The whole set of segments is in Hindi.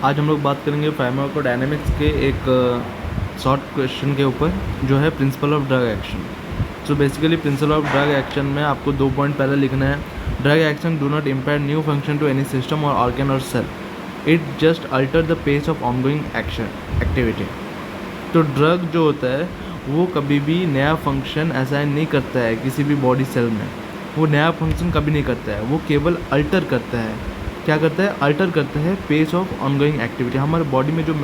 आज हम लोग बात करेंगे फार्माकोडायनेमिक्स के एक शॉर्ट क्वेश्चन के ऊपर, जो है principle of drug action. So basically principle of drug action में आपको 2 पॉइंट पहले लिखना है। Drug action do not impair new function to any system और ऑर्गन और cell, it just alter the pace of ongoing action activity. तो ड्रग जो होता है वो कभी भी नया फंक्शन असाइन नहीं करता है किसी भी बॉडी सेल में, वो नया फंक्शन कभी नहीं करता है, वो केवल अल्टर करता है। क्या करता है? अल्टर करता है पेस ऑफ ऑनगोइंग एक्टिविटी। हमारे बॉडी में जो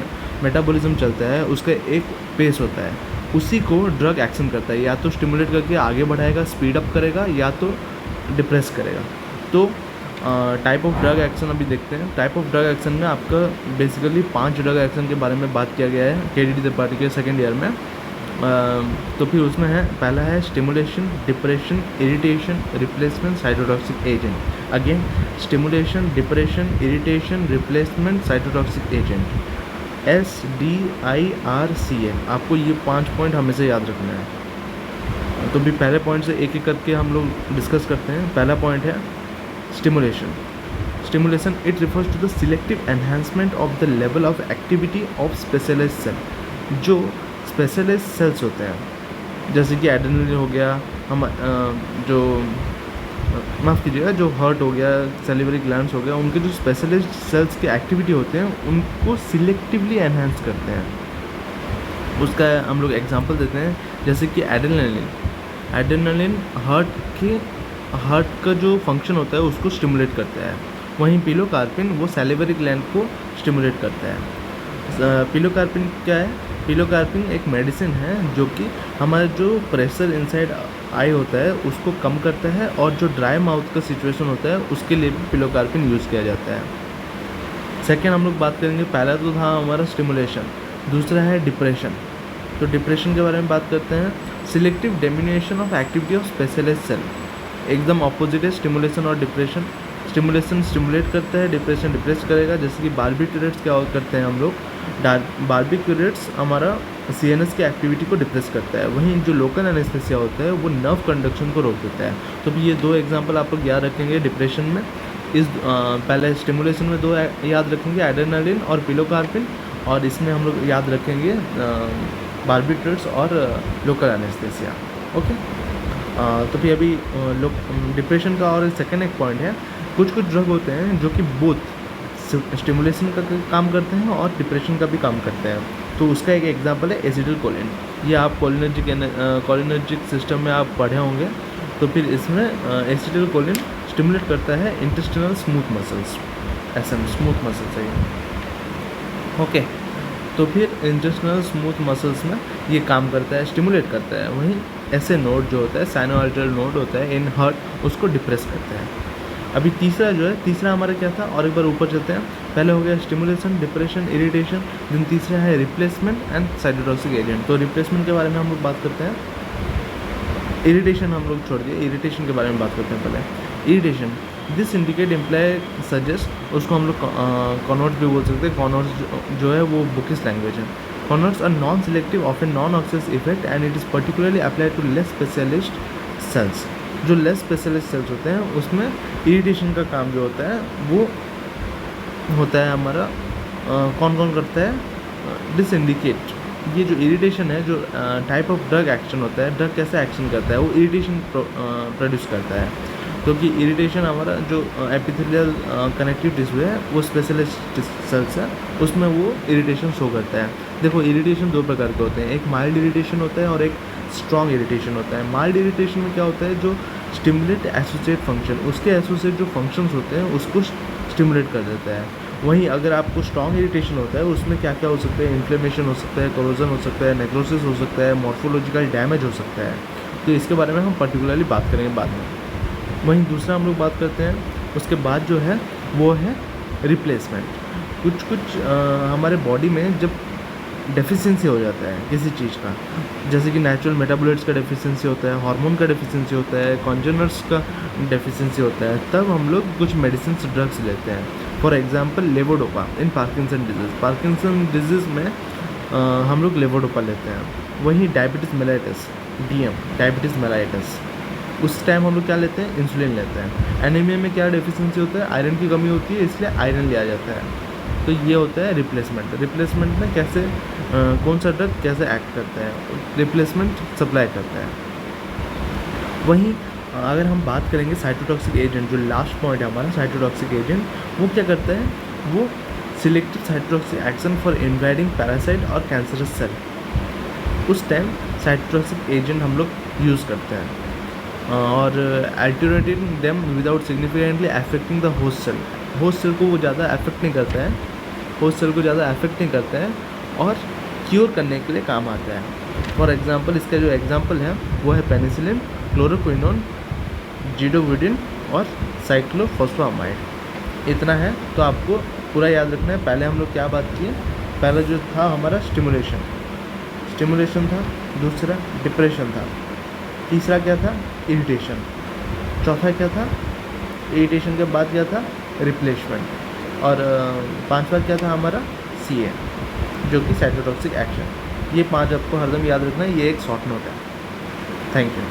मेटाबॉलिज्म चलता है उसका एक पेस होता है, उसी को ड्रग एक्शन करता है, या तो स्टिमुलेट करके आगे बढ़ाएगा, स्पीड अप करेगा, या तो डिप्रेस करेगा। तो टाइप ऑफ ड्रग एक्शन अभी देखते हैं। टाइप ऑफ ड्रग एक्शन में आपका बेसिकली 5 ड्रग एक्शन के बारे में बात किया गया है KDT त्रिपाठी के सेकेंड ईयर में। तो फिर उसमें है, पहला है stimulation, depression, irritation, replacement, cytotoxic agent. Again stimulation, depression, irritation, replacement, cytotoxic agent. SDIRCN। आपको ये 5 पॉइंट हमेशा याद रखना है। तो भी पहले पॉइंट से एक एक करके हम लोग डिस्कस करते हैं। पहला पॉइंट है stimulation. Stimulation it refers to the selective enhancement of the level of activity of specialized cell. जो स्पेशलाइज्ड सेल्स होते हैं, जैसे कि एड्रेनलिन हो गया, हम जो माफ़ कीजिएगा, जो हार्ट हो गया, सैलिवरी ग्लैंड्स हो गया, उनके जो स्पेशलाइज्ड सेल्स की एक्टिविटी होते हैं उनको सिलेक्टिवली एनहांस करते हैं। उसका हम लोग एग्जांपल देते हैं, जैसे कि एड्रेनलिन। एड्रेनलिन हार्ट का जो फंक्शन होता है उसको स्टिमुलेट करता है। वहीं पिलोकार्पिन वो सैलिवरी ग्लैंड को स्टिमुलेट करता है। पिलोकार्पिन क्या है? पिलोकार्पिन एक मेडिसिन है जो कि हमारा जो प्रेशर इनसाइड आई होता है उसको कम करता है, और जो ड्राई माउथ का सिचुएशन होता है उसके लिए भी पिलोकार्पिन यूज़ किया जाता है। सेकेंड हम लोग बात करेंगे, पहला तो था हमारा स्टिमुलेशन, दूसरा है डिप्रेशन। तो डिप्रेशन के बारे में बात करते हैं। Selective diminution of activity of specialized cell. एकदम ऑपोजिट है स्टिमुलेशन और डिप्रेशन। स्टिमुलेशन स्टिमुलेट करता है, डिप्रेशन डिप्रेस करेगा। जैसे कि बारबिक्यूरेट्स क्या करते हैं हम लोग, बारबिक्यूरेट्स हमारा CNS की एक्टिविटी को डिप्रेस करता है। वहीं जो लोकल एनेस्थेसिया होता है वो नर्व कंडक्शन को रोक देता है। तो भी ये 2 एग्जांपल आप लोग याद रखेंगे डिप्रेशन में। इस पहले स्टिमुलेशन में 2 याद रखेंगे, एड्रेनालिन और पिलोकार्पिन, और इसमें हम लोग याद रखेंगे बारबिक्यूरेट्स और लोकल एनेस्थेसिया। ओके। तो फिर अभी डिप्रेशन का और सेकेंड एक पॉइंट है, कुछ ड्रग होते हैं जो कि बोथ स्टिमुलेशन का काम करते हैं और डिप्रेशन का भी काम करते हैं। तो उसका एक एग्जांपल है एसिटिलकोलिन। ये आप कोलिनर्जिक सिस्टम में आप पढ़े होंगे। तो फिर इसमें एसिटिलकोलिन स्टिमुलेट करता है intestinal smooth muscles, smooth muscles है ये। ओके। तो फिर इंटेस्टिनल स्मूथ मसल्स में ये काम करता है, स्टिमुलेट करता है। वहीं ऐसे नोड जो होता है, साइनोआर्टरियल नोड होता है इन हार्ट, उसको डिप्रेस करता है। अभी तीसरा जो है, तीसरा हमारा क्या था, और एक बार ऊपर चलते हैं। पहले हो गया स्टिमुलेशन, डिप्रेशन, इरिटेशन, देन तीसरा है रिप्लेसमेंट एंड साइटोटॉक्सिक एजेंट। तो रिप्लेसमेंट के बारे में हम लोग बात करते हैं। इरिटेशन हम लोग छोड़ दिए, इरिटेशन के बारे में बात करते हैं पहले। Irritation, this indicate imply suggest, उसको हम लोग कॉनवर्ट्स भी बोल सकते हैं। कॉनवर्ट्स जो है वो बुकिश लैंग्वेज है। Converts are non selective of a non axis effect and it is particularly applied to less specialist cells. जो लेस स्पेशलिस्ट सेल्स होते हैं उसमें इरिटेशन का काम जो होता है वो होता है हमारा कौन कौन करता है, डिसइंडिकेट। ये जो इरिटेशन है, जो टाइप ऑफ ड्रग एक्शन होता है, ड्रग कैसे एक्शन करता है, वो इरिटेशन प्रोड्यूस करता है। क्योंकि इरिटेशन हमारा जो एपिथेलियल कनेक्टिव टिश्यू है वो स्पेशलिस्ट सेल्स है, उसमें वो इरिटेशन शो करता है। देखो इरिटेशन 2 प्रकार के होते हैं, एक माइल्ड इरिटेशन होता है और एक स्ट्रॉन्ग इरिटेशन होता है। माइल्ड इरिटेशन में क्या होता है, जो स्टिमुलेट एसोसिएट फंक्शन, उसके एसोसिएट जो फंक्शंस होते हैं उसको स्टिमुलेट कर देता है। वहीं अगर आपको स्ट्रॉन्ग इरिटेशन होता है उसमें क्या क्या हो सकता है, इन्फ्लेमेशन हो सकता है, कोरोजन हो सकता है, नेक्रोसिस हो सकता है, मॉर्फोलॉजिकल डैमेज हो सकता है। तो इसके बारे में हम पर्टिकुलरली बात करेंगे बाद में। वहीं दूसरा हम लोग बात करते हैं, उसके बाद जो है वो है रिप्लेसमेंट। कुछ हमारे बॉडी में जब डेफिशिएंसी हो जाता है किसी चीज़ का, जैसे कि नेचुरल मेटाबॉलिट्स का डेफिशिएंसी होता है, हार्मोन का डेफिशिएंसी होता है, कॉन्जनर्स का डेफिशिएंसी होता है, तब हम लोग कुछ मेडिसिन ड्रग्स लेते हैं। For example levodopa in Parkinson disease. Parkinson disease में हम लोग लेवोडोपा लेते हैं। वहीं diabetes mellitus, DM diabetes mellitus, उस टाइम हम लोग क्या लेते हैं, इंसुलिन लेते हैं। एनीमिया में क्या डेफिशिएंसी होता है, आयरन की कमी होती है, इसलिए आयरन लिया जाता है। तो ये होता है रिप्लेसमेंट। रिप्लेसमेंट में कैसे कौन सा ड्रग कैसे एक्ट करता है, रिप्लेसमेंट सप्लाई करता है। वहीं अगर हम बात करेंगे साइटोटॉक्सिक एजेंट, जो लास्ट पॉइंट है हमारा साइटोटॉक्सिक एजेंट, वो क्या करता है, वो selective cytotoxic action for invading parasite और कैंसरस सेल। उस टाइम साइटोटॉक्सिक एजेंट हम लोग यूज़ करते हैं और alternating them without significantly affecting the host cell. Host cell को वो ज़्यादा अफेक्ट नहीं करता है, होस्ट सेल को ज़्यादा अफेक्ट नहीं करता है और क्योर करने के लिए काम आता है। फॉर एग्जांपल इसका जो एग्जांपल है वो है पेनिसिलिन, क्लोरोक्विनोन, जिडोविडिन और साइक्लोफॉस्फामाइड। इतना है तो आपको पूरा याद रखना है। पहले हम लोग क्या बात किए, पहला जो था हमारा स्टिमुलेशन था, दूसरा डिप्रेशन था, तीसरा क्या था इरिटेशन, चौथा क्या था इरिटेशन के बाद क्या था रिप्लेसमेंट, और पांचवा क्या था हमारा CA जो कि साइटोटॉक्सिक एक्शन। ये 5 आपको हरदम याद रखना है, ये एक शॉर्ट नोट है। Thank you.